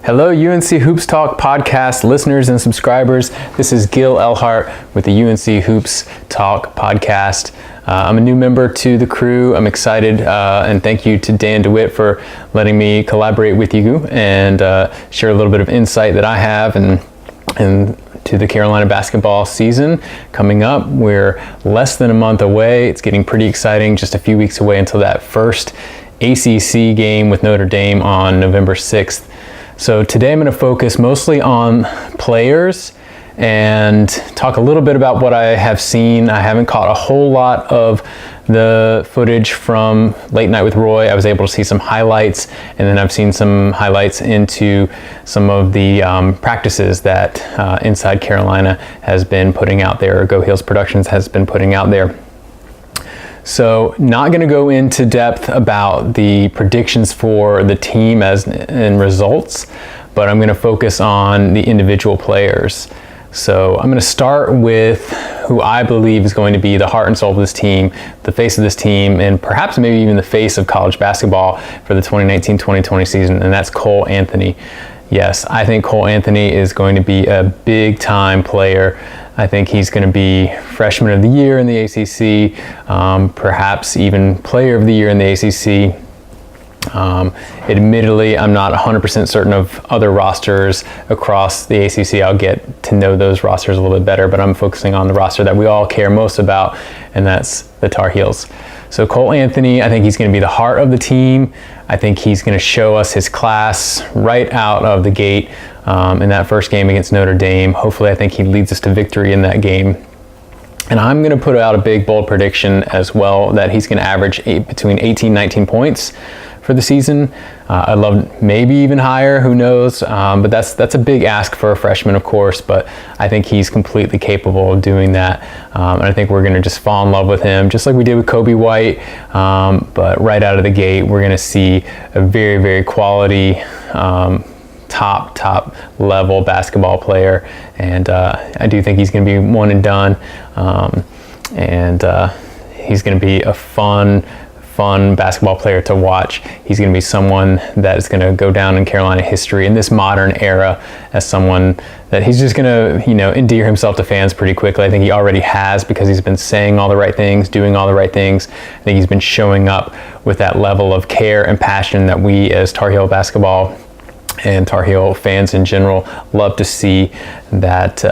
Hello, UNC Hoops Talk podcast listeners and subscribers. This is Gil Elhart with the UNC Hoops Talk podcast. I'm a new member to the crew. I'm excited, and thank you to Dan DeWitt for letting me collaborate with you and share a little bit of insight that I have and to the Carolina basketball season coming up. We're less than a month away. It's getting pretty exciting, just a few weeks away until that first ACC game with Notre Dame on November 6th. So today I'm going to focus mostly on players and talk a little bit about what I have seen. I haven't caught a whole lot of the footage from Late Night with Roy. I was able to see some highlights, and then I've seen some highlights into some of the practices that Inside Carolina has been putting out there, or Go Heels Productions has been putting out there. So not going to go into depth about the predictions for the team and results, but I'm going to focus on the individual players. So I'm going to start with who I believe is going to be the heart and soul of this team, the face of this team, and perhaps maybe even the face of college basketball for the 2019-2020 season, and that's Cole Anthony. Yes, I think Cole Anthony is going to be a big time player. I think he's going to be Freshman of the Year in the ACC, perhaps even Player of the Year in the ACC. Admittedly, I'm not 100% certain of other rosters across the ACC. I'll get to know those rosters a little bit better, but I'm focusing on the roster that we all care most about, and that's the Tar Heels. So Cole Anthony, I think he's going to be the heart of the team. I think he's going to show us his class right out of the gate in that first game against Notre Dame. Hopefully, I think he leads us to victory in that game. And I'm going to put out a big, bold prediction as well that he's going to average between 18 and 19 points for the season. I'd love maybe even higher, who knows, but that's a big ask for a freshman, of course, but I think he's completely capable of doing that, and I think we're going to just fall in love with him, just like we did with Kobe White, but right out of the gate, we're going to see a very, very quality, top level basketball player, and I do think he's going to be one and done, and he's going to be a fun basketball player to watch. He's going to be someone that is going to go down in Carolina history in this modern era as someone that he's just going to, endear himself to fans pretty quickly. I think he already has, because he's been saying all the right things, doing all the right things. I think he's been showing up with that level of care and passion that we as Tar Heel basketball and Tar Heel fans in general love to see, that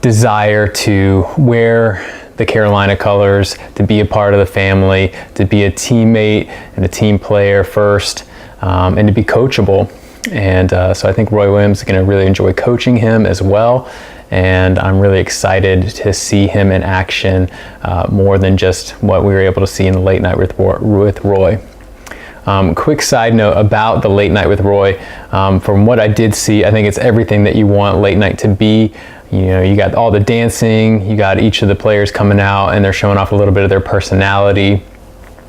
desire to wear the Carolina colors, to be a part of the family, to be a teammate and a team player first, and to be coachable. And so I think Roy Williams is going to really enjoy coaching him as well. And I'm really excited to see him in action more than just what we were able to see in the Late Night with Roy. Quick side note about the Late Night with Roy. From what I did see, I think it's everything that you want Late Night to be. You got all the dancing, you got each of the players coming out and they're showing off a little bit of their personality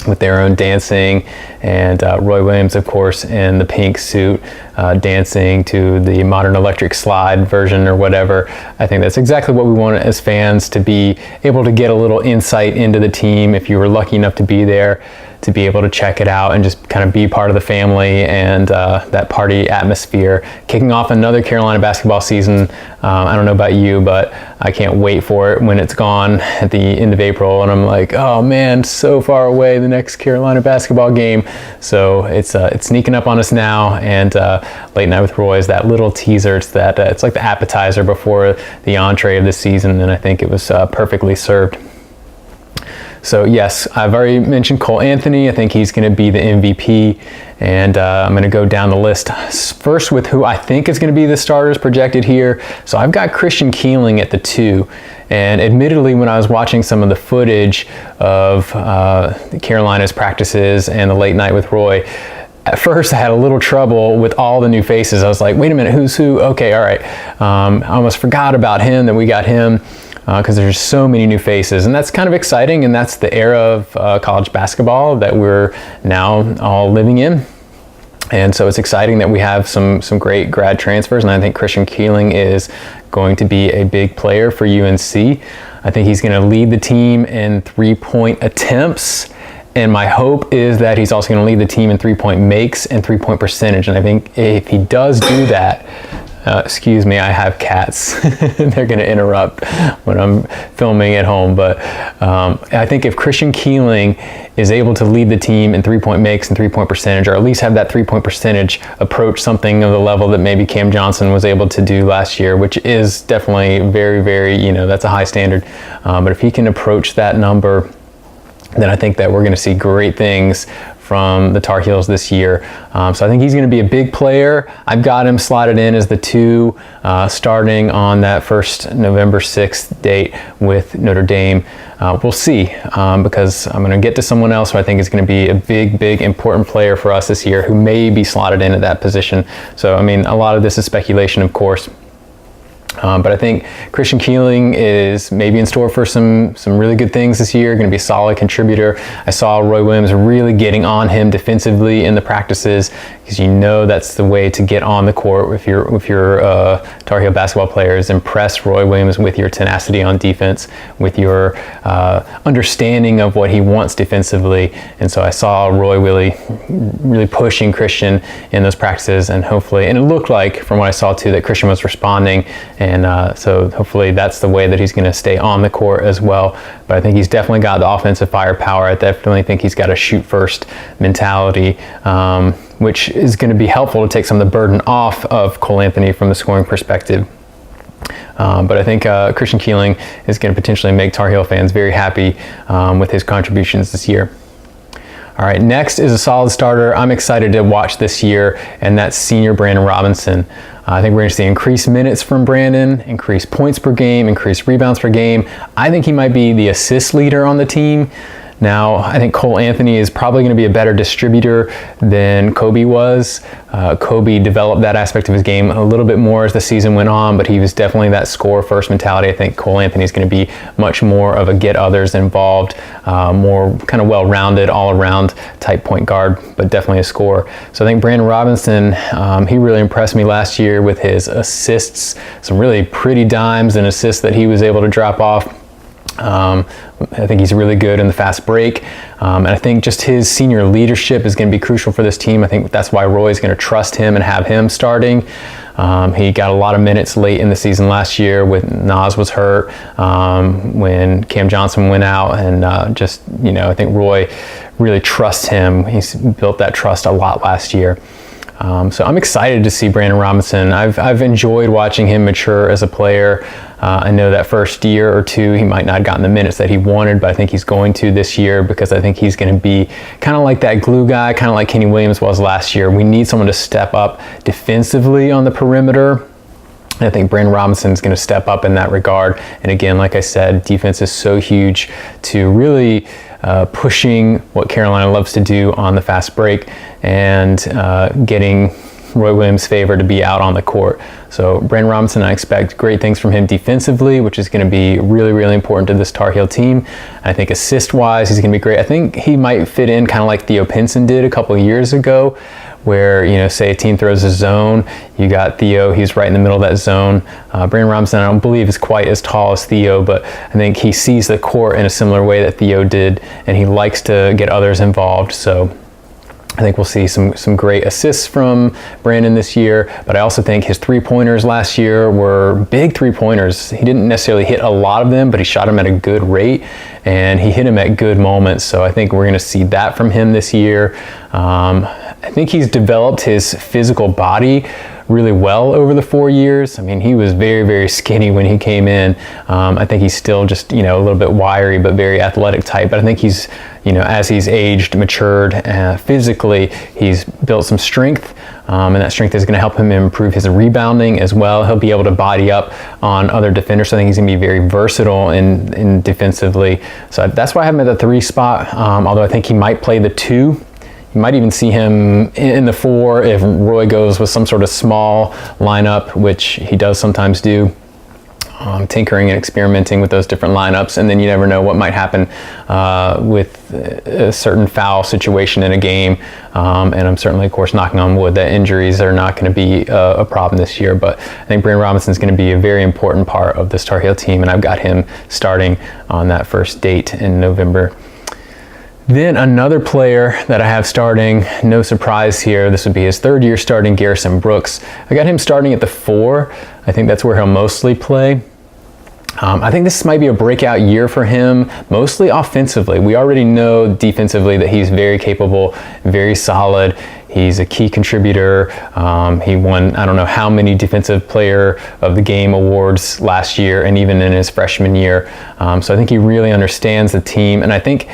with their own dancing, and Roy Williams, of course, in the pink suit, dancing to the Modern Electric Slide version or whatever. I think that's exactly what we want as fans, to be able to get a little insight into the team if you were lucky enough to be there, to be able to check it out and just kind of be part of the family and that party atmosphere. Kicking off another Carolina basketball season. I don't know about you, but I can't wait for it when it's gone at the end of April, and I'm like, oh man, so far away, the next Carolina basketball game. So it's sneaking up on us now, and Late Night with Roy is that little teaser. It's like the appetizer before the entree of the season, and I think it was perfectly served. So yes, I've already mentioned Cole Anthony. I think he's going to be the MVP, and I'm going to go down the list first with who I think is going to be the starters projected here. So I've got Christian Keeling at the 2, and admittedly, when I was watching some of the footage of Carolina's practices and the Late Night with Roy, at first I had a little trouble with all the new faces. I was like, wait a minute, who's who? Okay, all right. I almost forgot about him, that we got him, because there's so many new faces, and that's kind of exciting, and that's the era of college basketball that we're now all living in. And so it's exciting that we have some great grad transfers, and I think Christian Keeling is going to be a big player for UNC. I think he's going to lead the team in 3-point attempts, And my hope is that he's also going to lead the team in 3-point makes and 3-point percentage. And I think if he does do that, excuse me, I have cats. They're going to interrupt when I'm filming at home. But I think if Christian Keeling is able to lead the team in 3-point makes and 3-point percentage, or at least have that 3-point percentage approach something of the level that maybe Cam Johnson was able to do last year, which is definitely very, very, that's a high standard. But if he can approach that number, then I think that we're going to see great things from the Tar Heels this year. So I think he's going to be a big player. I've got him slotted in as the 2 starting on that first November 6th date with Notre Dame. We'll see, because I'm going to get to someone else who I think is going to be a big, big, important player for us this year who may be slotted in at that position. So, I mean, a lot of this is speculation, of course. But I think Christian Keeling is maybe in store for some really good things this year, going to be a solid contributor. I saw Roy Williams really getting on him defensively in the practices, because that's the way to get on the court if you're a Tar Heel basketball player, is impress Roy Williams with your tenacity on defense, with your understanding of what he wants defensively. And so I saw Roy really pushing Christian in those practices, and it looked like, from what I saw too, that Christian was responding. And so hopefully that's the way that he's going to stay on the court as well. But I think he's definitely got the offensive firepower. I definitely think he's got a shoot first mentality, which is going to be helpful to take some of the burden off of Cole Anthony from the scoring perspective. But I think Christian Keeling is going to potentially make Tar Heel fans very happy with his contributions this year. All right, next is a solid starter I'm excited to watch this year, and that's senior Brandon Robinson. I think we're going to see increased minutes from Brandon, increased points per game, increased rebounds per game. I think he might be the assist leader on the team. Now, I think Cole Anthony is probably going to be a better distributor than Kobe was. Kobe developed that aspect of his game a little bit more as the season went on, but he was definitely that score-first mentality. I think Cole Anthony is going to be much more of a get others involved, more kind of well-rounded, all-around type point guard, but definitely a scorer. So I think Brandon Robinson, he really impressed me last year with his assists, some really pretty dimes and assists that he was able to drop off. I think he's really good in the fast break, and I think just his senior leadership is going to be crucial for this team. I think that's why Roy's going to trust him and have him starting. He got a lot of minutes late in the season last year when Nas was hurt, when Cam Johnson went out, and I think Roy really trusts him. He's built that trust a lot last year. So I'm excited to see Brandon Robinson. I've enjoyed watching him mature as a player. I know that first year or two he might not have gotten the minutes that he wanted, but I think he's going to this year, because I think he's going to be kind of like that glue guy, kind of like Kenny Williams was last year. We need someone to step up defensively on the perimeter. I think Brandon Robinson is going to step up in that regard. And again, like I said, defense is so huge to really pushing what Carolina loves to do on the fast break, and getting Roy Williams' favor to be out on the court. So Brandon Robinson, I expect great things from him defensively, which is going to be really, really important to this Tar Heel team. I think assist-wise, he's going to be great. I think he might fit in kind of like Theo Pinson did a couple of years ago, where, say a team throws a zone, you got Theo, he's right in the middle of that zone. Brandon Robinson, I don't believe is quite as tall as Theo, but I think he sees the court in a similar way that Theo did, and he likes to get others involved. So I think we'll see some great assists from Brandon this year, but I also think his three-pointers last year were big three-pointers. He didn't necessarily hit a lot of them, but he shot them at a good rate, and he hit them at good moments. So I think we're going to see that from him this year. I think he's developed his physical body really well over the 4 years. I mean, he was very, very skinny when he came in. I think he's still just, a little bit wiry, but very athletic type. But I think he's, as he's aged, matured physically, he's built some strength, and that strength is going to help him improve his rebounding as well. He'll be able to body up on other defenders. So I think he's going to be very versatile in defensively. So that's why I have him at the 3 spot, although I think he might play the 2. You might even see him in the 4 if Roy goes with some sort of small lineup, which he does sometimes do, tinkering and experimenting with those different lineups. And then you never know what might happen with a certain foul situation in a game. And I'm certainly, of course, knocking on wood that injuries are not going to be a problem this year. But I think Brandon Robinson is going to be a very important part of this Tar Heel team, and I've got him starting on that first date in November. Then another player that I have starting, no surprise here, this would be his third year starting, Garrison Brooks. I got him starting at the 4. I think that's where he'll mostly play. I think this might be a breakout year for him, mostly offensively. We already know defensively that he's very capable, very solid. He's a key contributor. He won, I don't know how many Defensive Player of the Game awards last year and even in his freshman year. So I think he really understands the team, and I think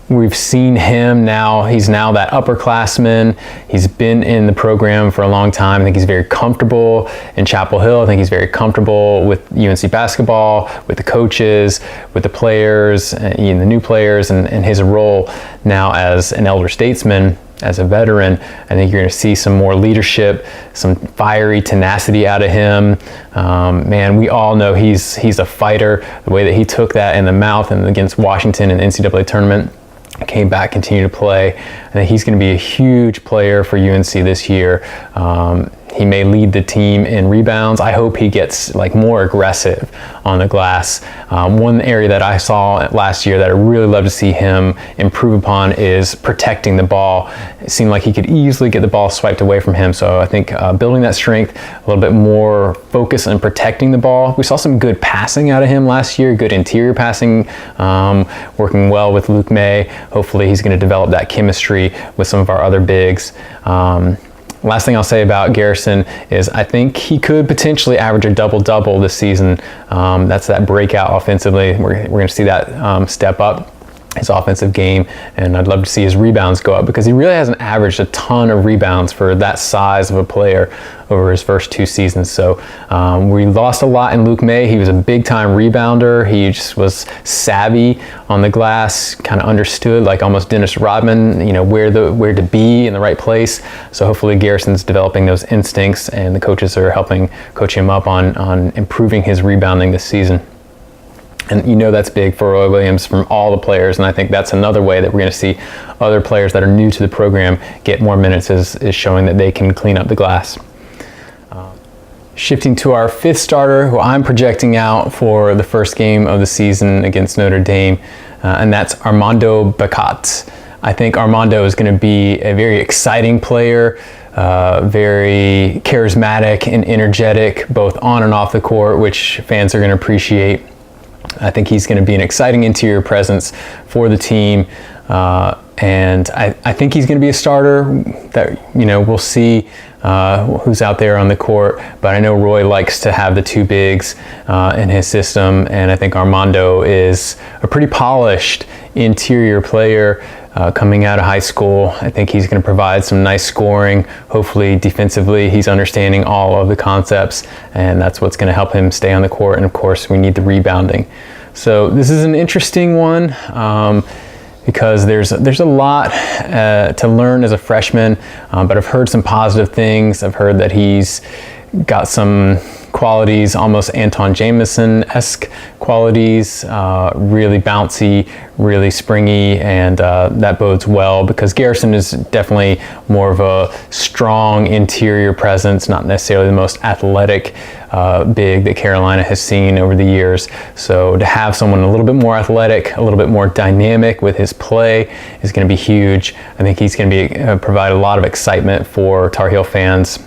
we've seen him now. He's now that upperclassman. He's been in the program for a long time. I think he's very comfortable in Chapel Hill. I think he's very comfortable with UNC basketball, with the coaches, with the players, the new players, and his role now as an elder statesman, as a veteran. I think you're going to see some more leadership, some fiery tenacity out of him. Man, we all know he's a fighter. The way that he took that in the mouth and against Washington in the NCAA tournament, came back, continued to play. I think he's going to be a huge player for UNC this year. He may lead the team in rebounds. I hope he gets more aggressive on the glass. One area that I saw last year that I really love to see him improve upon is protecting the ball. It seemed like he could easily get the ball swiped away from him. So I think building that strength, a little bit more focus on protecting the ball. We saw some good passing out of him last year, good interior passing, working well with Luke May. Hopefully he's going to develop that chemistry with some of our other bigs. Last thing I'll say about Garrison is I think he could potentially average a double-double this season. That's that breakout offensively. We're going to see that step up, his offensive game, and I'd love to see his rebounds go up because he really hasn't averaged a ton of rebounds for that size of a player over his first 2 seasons. So we lost a lot in Luke May. He was a big-time rebounder. He just was savvy on the glass, kind of understood, like almost Dennis Rodman, where to be in the right place. So hopefully Garrison's developing those instincts, and the coaches are helping coach him up on improving his rebounding this season. And that's big for Roy Williams from all the players, and I think that's another way that we're going to see other players that are new to the program get more minutes is showing that they can clean up the glass. Shifting to our 5th starter, who I'm projecting out for the first game of the season against Notre Dame, and that's Armando Bacot. I think Armando is going to be a very exciting player, very charismatic and energetic, both on and off the court, which fans are going to appreciate. I think he's going to be an exciting interior presence for the team, and I think he's going to be a starter that, we'll see who's out there on the court, but I know Roy likes to have the 2 bigs in his system, and I think Armando is a pretty polished interior player coming out of high school. I think he's going to provide some nice scoring. Hopefully defensively he's understanding all of the concepts, and that's what's going to help him stay on the court, and of course we need the rebounding. So this is an interesting one because there's a lot to learn as a freshman, but I've heard some positive things. I've heard that he's got some qualities, almost Anton Jameson-esque qualities, really bouncy, really springy, and that bodes well because Garrison is definitely more of a strong interior presence, not necessarily the most athletic big that Carolina has seen over the years. So to have someone a little bit more athletic, a little bit more dynamic with his play is going to be huge. I think he's going to provide a lot of excitement for Tar Heel fans,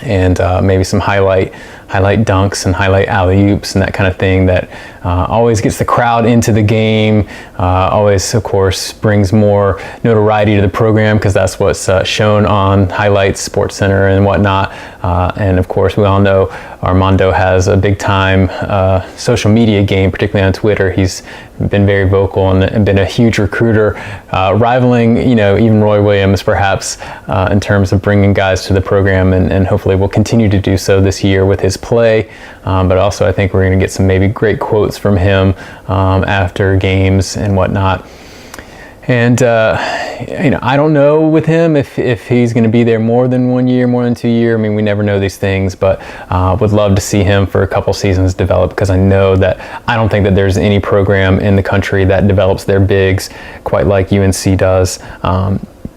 and maybe some highlight dunks and highlight alley-oops and that kind of thing that always gets the crowd into the game, always of course brings more notoriety to the program because that's what's shown on highlights, Sports Center and whatnot, and of course we all know Armando has a big time social media game, particularly on Twitter. He's been very vocal and been a huge recruiter, rivaling even Roy Williams perhaps in terms of bringing guys to the program, and hopefully will continue to do so this year with his play, but also I think we're going to get some maybe great quotes from him after games and whatnot. And I don't know with him if he's going to be there more than 1 year, more than 2 years. I mean, we never know these things, but would love to see him for a couple seasons develop, because I know that I don't think that there's any program in the country that develops their bigs quite like UNC does.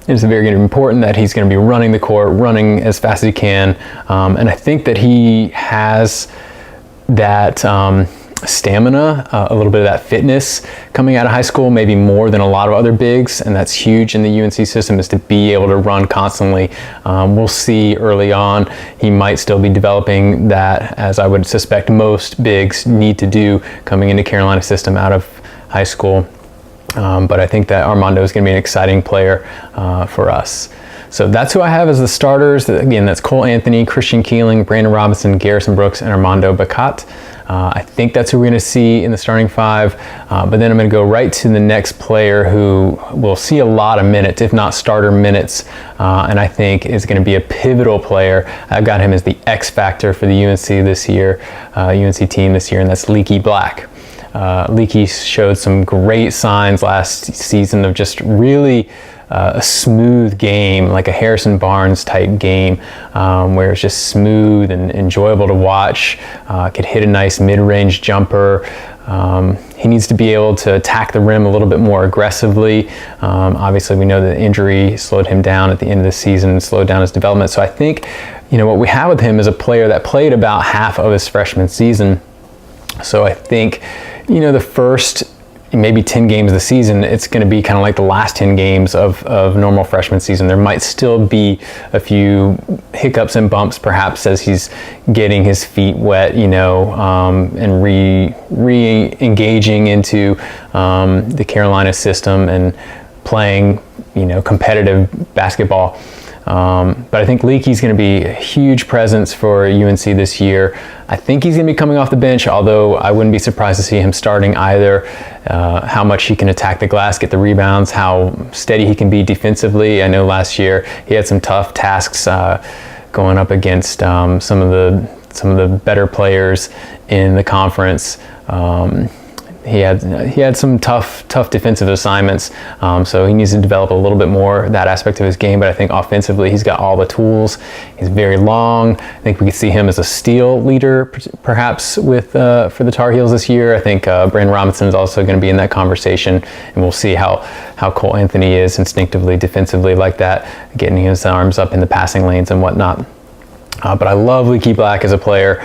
It's very important that he's going to be running the court, running as fast as he can, and I think that he has that stamina, a little bit of that fitness coming out of high school, maybe more than a lot of other bigs, and that's huge in the UNC system, is to be able to run constantly. We'll see early on. He might still be developing that, as I would suspect most bigs need to do coming into Carolina system out of high school. But I think that Armando is going to be an exciting player for us. So that's who I have as the starters. Again, that's Cole Anthony, Christian Keeling, Brandon Robinson, Garrison Brooks, and Armando Bacot. I think that's who we're going to see in the starting five. But then I'm going to go right to the next player who will see a lot of minutes, if not starter minutes, and I think is going to be a pivotal player. I've got him as the X factor for the UNC this year, UNC team this year, and that's Leaky Black. Leaky showed some great signs last season of just really a smooth game, like a Harrison Barnes type game, where it's just smooth and enjoyable to watch. Could hit a nice mid-range jumper. He needs to be able to attack the rim a little bit more aggressively. Obviously, we know that injury slowed him down at the end of the season, slowed down his development. So I think, what we have with him is a player that played about half of his freshman season. So I think, the first maybe 10 games of the season, it's going to be kind of like the last 10 games of normal freshman season. There might still be a few hiccups and bumps, perhaps, as he's getting his feet wet, and re-engaging into the Carolina system and playing, competitive basketball. But I think Leaky's going to be a huge presence for UNC this year. I think he's going to be coming off the bench, although I wouldn't be surprised to see him starting either. How much he can attack the glass, get the rebounds, how steady he can be defensively. I know last year he had some tough tasks going up against some of the better players in the conference. He had some tough defensive assignments, so he needs to develop a little bit more that aspect of his game. But I think offensively, he's got all the tools. He's very long. I think we could see him as a steal leader, perhaps, with for the Tar Heels this year. I think Brandon Robinson is also going to be in that conversation, and we'll see how Cole Anthony is instinctively defensively like that, getting his arms up in the passing lanes and whatnot. But I love Leaky Black as a player.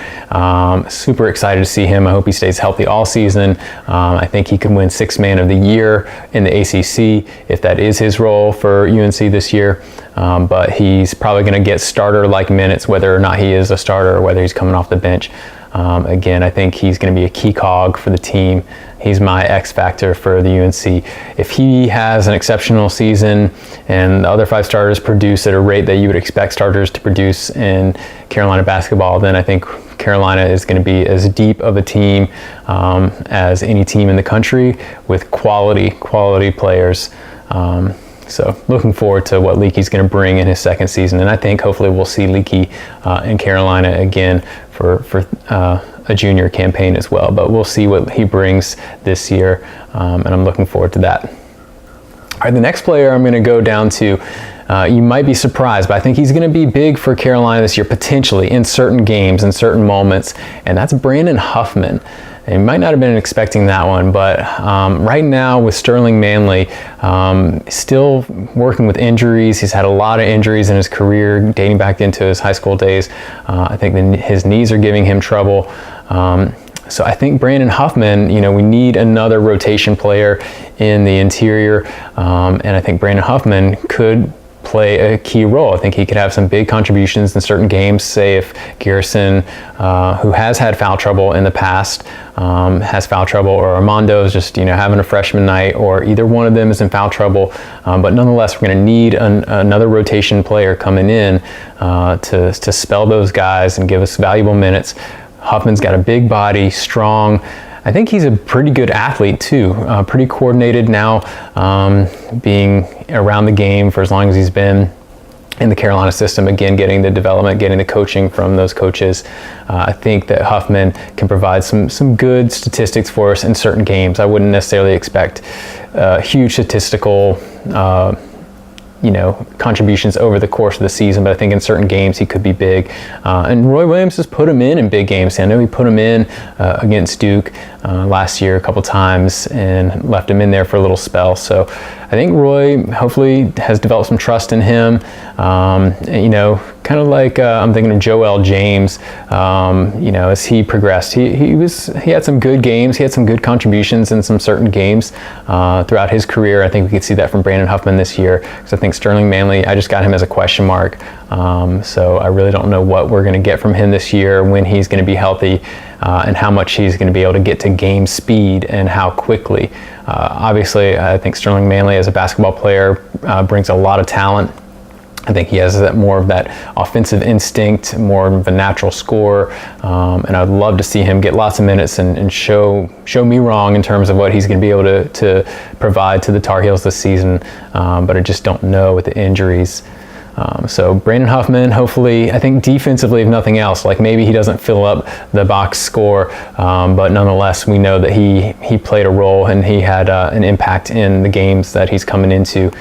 Super excited to see him. I hope he stays healthy all season. I think he could win Sixth Man of the Year in the ACC if that is his role for UNC this year. But he's probably going to get starter-like minutes, whether or not he is a starter or whether he's coming off the bench. Again, I think he's going to be a key cog for the team. He's my X factor for the UNC. If he has an exceptional season and the other five starters produce at a rate that you would expect starters to produce in Carolina basketball, then I think Carolina is going to be as deep of a team as any team in the country with quality players. So looking forward to what Leaky's going to bring in his second season. And I think hopefully we'll see Leaky in Carolina again for a junior campaign as well. But we'll see what he brings this year, and I'm looking forward to that. All right, the next player I'm going to go down to, you might be surprised, but I think he's going to be big for Carolina this year, potentially, in certain games, in certain moments, and that's Brandon Huffman. And you might not have been expecting that one, but right now with Sterling Manley, still working with injuries. He's had a lot of injuries in his career, dating back into his high school days. I think his knees are giving him trouble. So I think Brandon Huffman, we need another rotation player in the interior, and I think Brandon Huffman could play a key role. I think he could have some big contributions in certain games. Say if Garrison, who has had foul trouble in the past, has foul trouble, or Armando is just having a freshman night, or either one of them is in foul trouble. But nonetheless, we're going to need another rotation player coming in to spell those guys and give us valuable minutes. Huffman's got a big body, strong. I think he's a pretty good athlete too, pretty coordinated now, being around the game for as long as he's been in the Carolina system. Again, getting the development, getting the coaching from those coaches. I think that Huffman can provide some good statistics for us in certain games. I wouldn't necessarily expect huge statistical contributions over the course of the season, but I think in certain games he could be big. And Roy Williams has put him in big games. I know he put him in against Duke last year a couple times and left him in there for a little spell. So I think Roy hopefully has developed some trust in him. Kind of like I'm thinking of Joel James. As he progressed, he had some good games. He had some good contributions in some certain games throughout his career. I think we could see that from Brandon Huffman this year, because I think Sterling Manley, I just got him as a question mark. So I really don't know what we're going to get from him this year, when he's going to be healthy, and how much he's going to be able to get to game speed and how quickly. Obviously, I think Sterling Manley as a basketball player brings a lot of talent. I think he has more of that offensive instinct, more of a natural scorer, and I'd love to see him get lots of minutes and show me wrong in terms of what he's going to be able to provide to the Tar Heels this season, but I just don't know with the injuries. So Brandon Huffman, hopefully, I think defensively, if nothing else, like maybe he doesn't fill up the box score, but nonetheless, we know that he played a role and he had an impact in the games that he's coming into.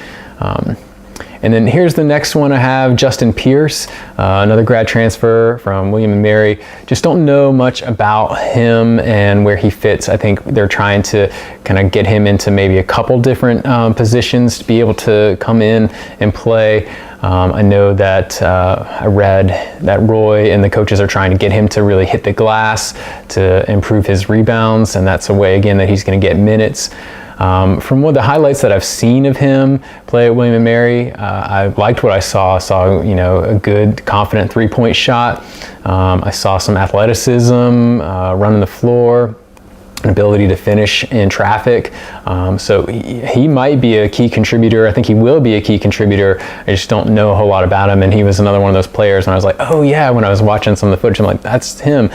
And then here's the next one I have, Justin Pierce, another grad transfer from William & Mary. Just don't know much about him and where he fits. I think they're trying to kind of get him into maybe a couple different positions to be able to come in and play. I know that I read that Roy and the coaches are trying to get him to really hit the glass to improve his rebounds, and that's a way, again, that he's going to get minutes. From one of the highlights that I've seen of him play at William & Mary, I liked what I saw. I saw, a good, confident three-point shot. I saw some athleticism, running the floor, an ability to finish in traffic. So he might be a key contributor. I think he will be a key contributor. I just don't know a whole lot about him. And he was another one of those players when I was like, oh yeah, when I was watching some of the footage, I'm like, that's him.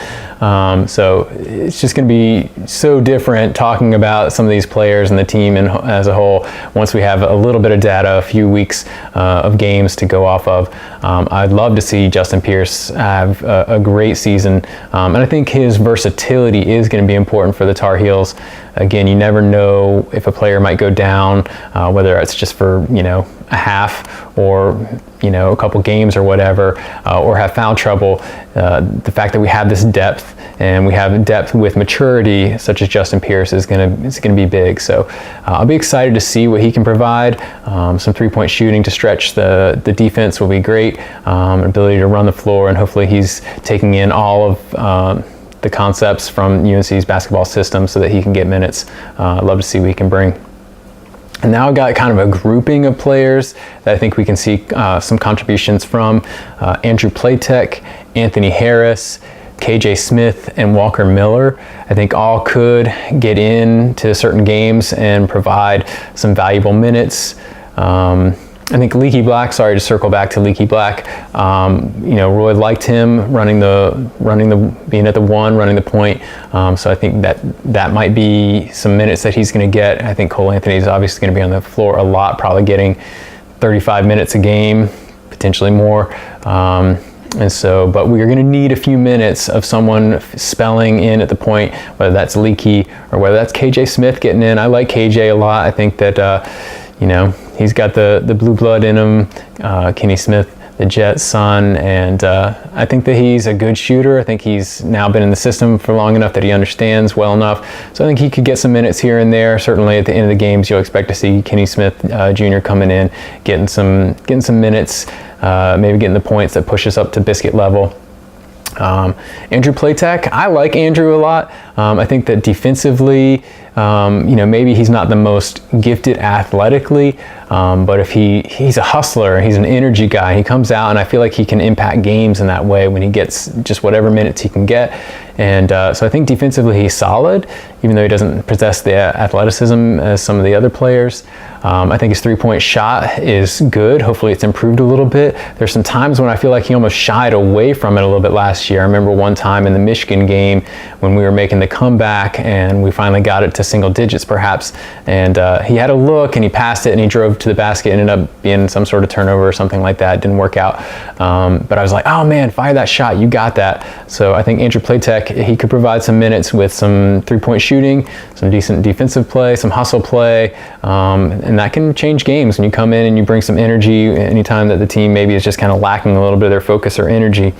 So it's just going to be so different talking about some of these players and the team as a whole once we have a little bit of data, a few weeks of games to go off of. I'd love to see Justin Pierce have a great season. And I think his versatility is going to be important for the Tar Heels. Again, you never know if a player might go down, whether it's just for, a half or, a couple games or whatever, or have foul trouble. The fact that we have this depth and we have depth with maturity, such as Justin Pierce, is going to be big. So I'll be excited to see what he can provide. Some three-point shooting to stretch the defense will be great. Ability to run the floor, and hopefully he's taking in all of the concepts from UNC's basketball system so that he can get minutes. I'd love to see what he can bring. And now I've got kind of a grouping of players that I think we can see some contributions from. Andrew Platek, Anthony Harris, KJ Smith, and Walker Miller. I think all could get into certain games and provide some valuable minutes. I think Leaky Black, sorry to circle back to Leaky Black, Roy liked him being at the one, running the point. So I think that might be some minutes that he's going to get. I think Cole Anthony is obviously going to be on the floor a lot, probably getting 35 minutes a game, potentially more. But we're going to need a few minutes of someone spelling in at the point, whether that's Leaky or whether that's KJ Smith getting in. I like KJ a lot. I think that, he's got the blue blood in him. Kenny Smith, the Jets' son, and I think that he's a good shooter. I think he's now been in the system for long enough that he understands well enough. So I think he could get some minutes here and there. Certainly at the end of the games, you'll expect to see Kenny Smith Jr. coming in, getting some minutes, maybe getting the points that push us up to biscuit level. Andrew Platek, I like Andrew a lot. I think that defensively, maybe he's not the most gifted athletically, but if he's a hustler, he's an energy guy, he comes out and I feel like he can impact games in that way when he gets just whatever minutes he can get. And so I think defensively he's solid, even though he doesn't possess the athleticism as some of the other players. I think his three-point shot is good. Hopefully it's improved a little bit. There's some times when I feel like he almost shied away from it a little bit last year. I remember one time in the Michigan game when we were making the comeback and we finally got it to single digits perhaps, and he had a look and he passed it and he drove to the basket. Ended up being some sort of turnover or something like that. Didn't work out. But I was like, oh man, fire that shot. You got that. So I think Andrew Platek, he could provide some minutes with some three-point shooting, some decent defensive play, some hustle play, and that can change games when you come in and you bring some energy anytime that the team maybe is just kind of lacking a little bit of their focus or energy.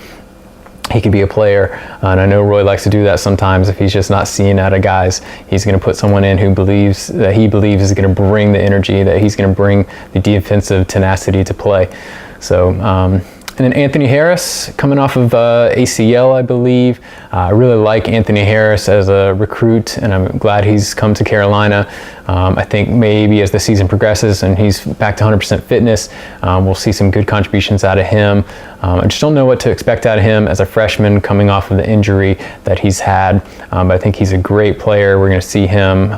He could be a player, and I know Roy likes to do that sometimes. If he's just not seeing out of guys, he's going to put someone in who he believes is going to bring the energy, that he's going to bring the defensive tenacity to play. So, and then Anthony Harris, coming off of ACL, I believe. I really like Anthony Harris as a recruit, and I'm glad he's come to Carolina. I think maybe as the season progresses and he's back to 100% fitness, we'll see some good contributions out of him. I just don't know what to expect out of him as a freshman coming off of the injury that he's had, but I think he's a great player. We're going to see him,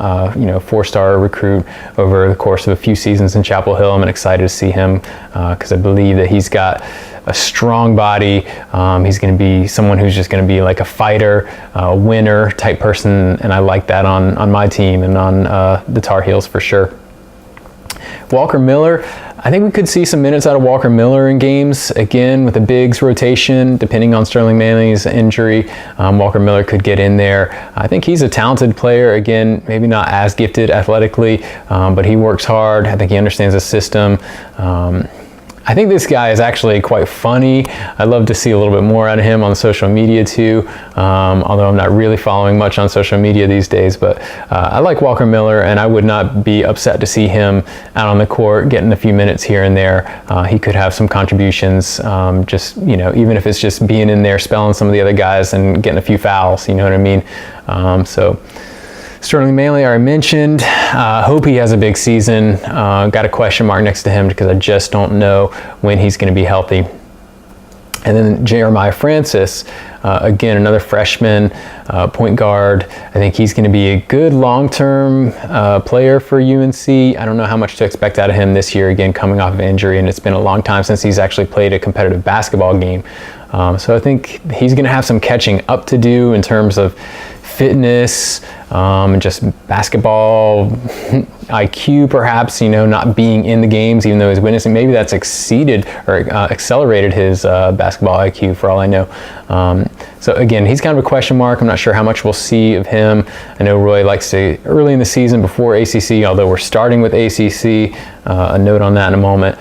four-star recruit over the course of a few seasons in Chapel Hill. I'm excited to see him because I believe that he's got a strong body. He's going to be someone who's just going to be like a fighter, a winner type person, and I like that on my team and on the Tar Heels for sure. Walker Miller, I think we could see some minutes out of Walker Miller in games. Again, with the bigs rotation, depending on Sterling Manley's injury, Walker Miller could get in there. I think he's a talented player. Again, maybe not as gifted athletically, but he works hard. I think he understands the system. I think this guy is actually quite funny. I'd love to see a little bit more out of him on social media too, although I'm not really following much on social media these days, but I like Walker Miller, and I would not be upset to see him out on the court getting a few minutes here and there. He could have some contributions, even if it's just being in there, spelling some of the other guys and getting a few fouls, you know what I mean? So Sterling Manley, I mentioned. Hope he has a big season. Got a question mark next to him because I just don't know when he's going to be healthy. And then Jeremiah Francis, again, another freshman, point guard. I think he's going to be a good long-term player for UNC. I don't know how much to expect out of him this year, again, coming off of injury, and it's been a long time since he's actually played a competitive basketball game. So I think he's going to have some catching up to do in terms of fitness, and just basketball IQ, perhaps, not being in the games, even though he's witnessing. Maybe that's exceeded or accelerated his basketball IQ, for all I know. So again, he's kind of a question mark. I'm not sure how much we'll see of him. I know Roy likes to, early in the season before ACC, although we're starting with ACC, a note on that in a moment.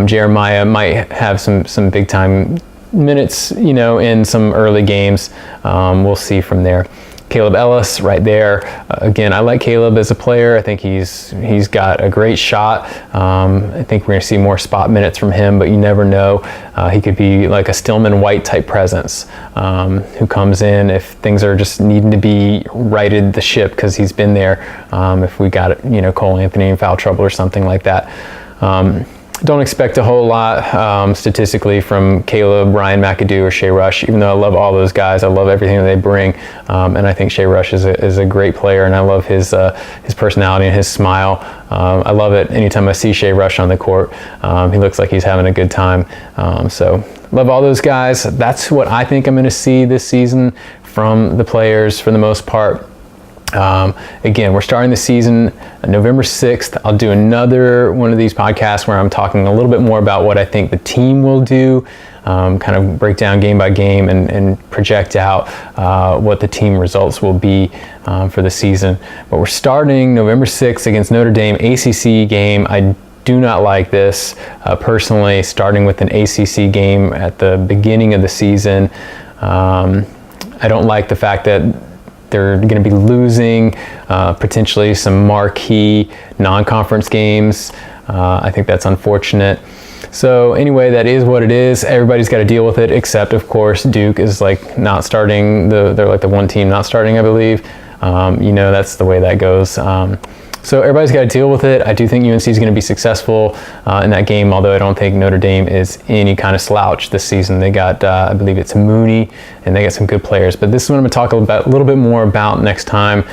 Jeremiah might have some big time minutes, in some early games. We'll see from there. Caleb Ellis right there. Again, I like Caleb as a player. I think he's got a great shot. I think we're going to see more spot minutes from him, but you never know. He could be like a Stillman White type presence who comes in if things are just needing to be righted the ship, because he's been there. If we got Cole Anthony in foul trouble or something like that. Don't expect a whole lot statistically from Caleb, Ryan McAdoo, or Shea Rush, even though I love all those guys. I love everything that they bring, and I think Shea Rush is a great player, and I love his personality and his smile. I love it anytime I see Shea Rush on the court. He looks like he's having a good time. So love all those guys. That's what I think I'm going to see this season from the players for the most part. Again, we're starting the season November 6th. I'll do another one of these podcasts where I'm talking a little bit more about what I think the team will do, kind of break down game by game and project out what the team results will be for the season. But we're starting November 6th against Notre Dame, ACC game. I do not like this personally, starting with an ACC game at the beginning of the season. I don't like the fact that they're going to be losing potentially some marquee non-conference games. I think that's unfortunate. So anyway, that is what it is. Everybody's got to deal with it, except of course Duke is like not starting. They're like the one team not starting, I believe. That's the way that goes. So everybody's got to deal with it. I do think UNC is going to be successful in that game, although I don't think Notre Dame is any kind of slouch this season. They got, I believe it's Mooney, and they got some good players. But this is what I'm going to talk about, a little bit more about next time.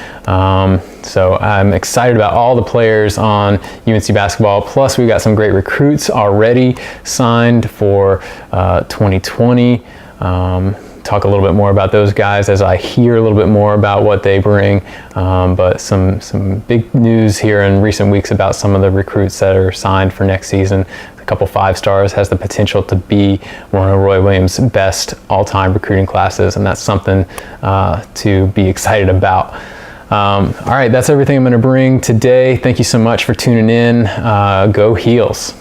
So I'm excited about all the players on UNC basketball. Plus, we've got some great recruits already signed for 2020. talk a little bit more about those guys as I hear a little bit more about what they bring. But some big news here in recent weeks about some of the recruits that are signed for next season. A couple 5-stars has the potential to be one of Roy Williams' best all-time recruiting classes, and that's something to be excited about. All right, that's everything I'm going to bring today. Thank you so much for tuning in. Go Heels.